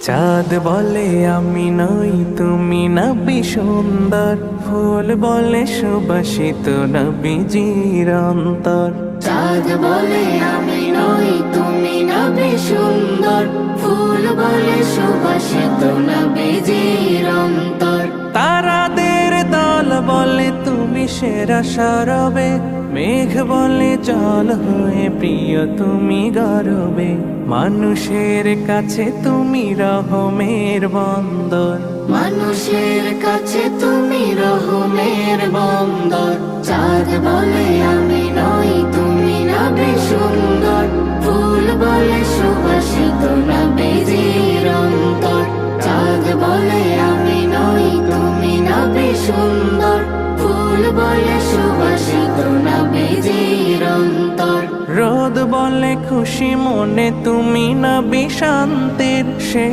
চাঁদ বলে আমি নই তুমি নবী সুন্দর, ফুল বলে সুবাসিত নবীজির অন্তর। চাঁদ বলে আমি নই তুমি নবী সুন্দর, ফুল বলে সুবাসিত নবীজির অন্তর। তারাদের দল বলে তুমি সেরা সরবে, মেঘ বলে জল হয়ে প্রিয় তুমি গরবে। মানুষের কাছে তুমি রহমের বন্দর, মানুষের কাছে তুমি রহমের বন্দর। চাঁদ বলে আমি নই তুমি নবী সুন্দর, ফুল বলে সুবাসিত নবীজির অন্তর। চাঁদ বলে আমি নই তুমি নবী সুন্দর, ফুল বলে সুবাসিত নবীজির অন্তর। রোদ বলে খুশি মনে তুমি নবী শান্তির শেষ